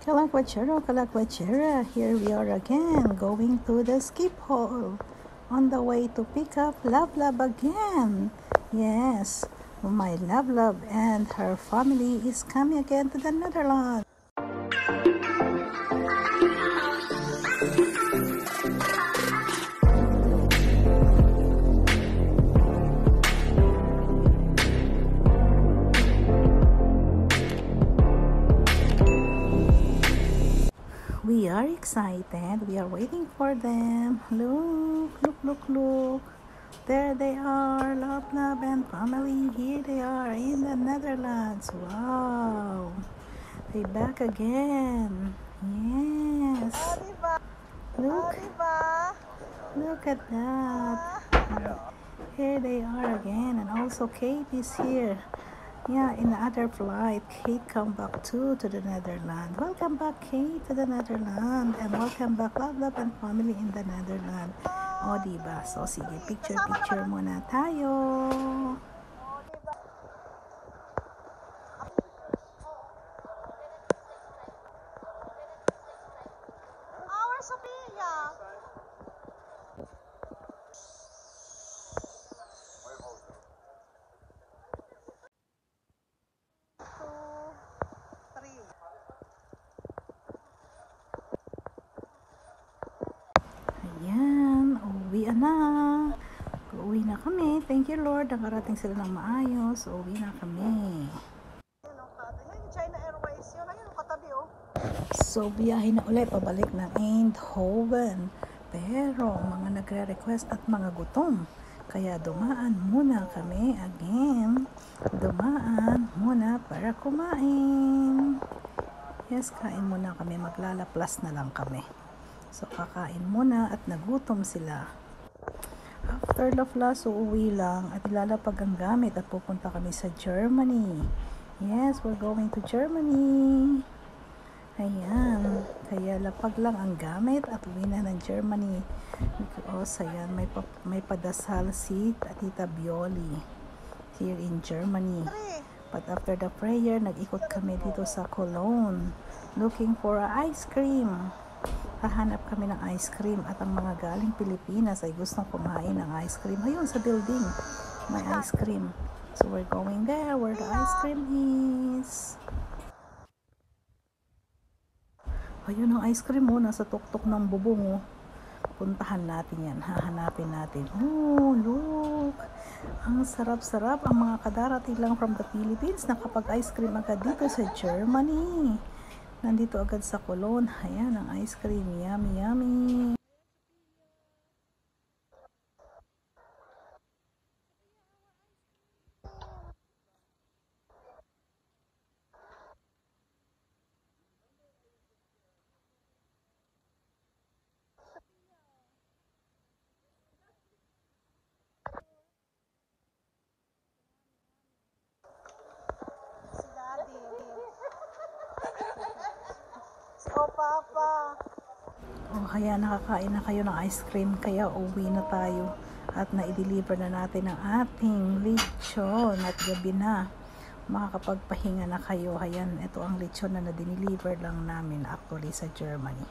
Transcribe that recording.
Kalakwachero, Kalakwachera, here we are again, going to the skip hole, on the way to pick up Love Love again. Yes, my Love Love and her family is coming again to the Netherlands. We are excited. We are waiting for them. Look, look, look, look. There they are, Love Love and family. Here they are in the Netherlands. Wow. They back again. Yes. Look. Look at that. Here they are again. And also Kate is here. Yeah, in the other flight, Kate come back too to the Netherlands. Welcome back, Kate, to the Netherlands. And welcome back, Love Love and family in the Netherlands. O, diba? So, sige, picture muna tayo. Our Sophia. Ayan, uwi na. Uwi na kami. Thank you, Lord. Nakarating sila ng maayos. Uwi na kami. China Airways yun. Ayun, katabi oh. So, biyahe na ulit pabalik ng Eindhoven. Pero, mga nagre-request at mga gutom. Kaya dumaan muna kami again. Dumaan muna para kumain. Yes, kain muna kami. Maglalaplas na lang kami. So, kakain muna at nagutom sila. After laplas, uuwi lang at ilalapag ang gamit at pupunta kami sa Germany. Yes, we're going to Germany. Ayan. Kaya lapag lang ang gamit at uwi na ng Germany. Because, ayan, may padasal si Tita Bioli here in Germany. But after the prayer, nag-ikot kami dito sa Cologne looking for ice cream. Hahanap kami ng ice cream at ang mga galing Pilipinas ay gustong kumain ng ice cream. Ayun, sa building, may ice cream. So, we're going there where the ice cream is. Ayun ang ice cream mo, nasa tuktok ng bubong. Puntahan natin yan, hahanapin natin. Oh, look! Ang sarap-sarap, ang mga kadarating lang from the Philippines, nakapag-ice cream agad dito sa Germany. Nandito agad sa Cologne. Ayan ang ice cream. Yummy, yummy. Oh, Papa. Oh, kaya nakakain na kayo ng ice cream, kaya uwi na tayo at na-deliver na natin ang ating lechon at gabi na. Makakapagpahinga na kayo. Ayan, ito ang lechon na na-deliver lang namin actually sa Germany.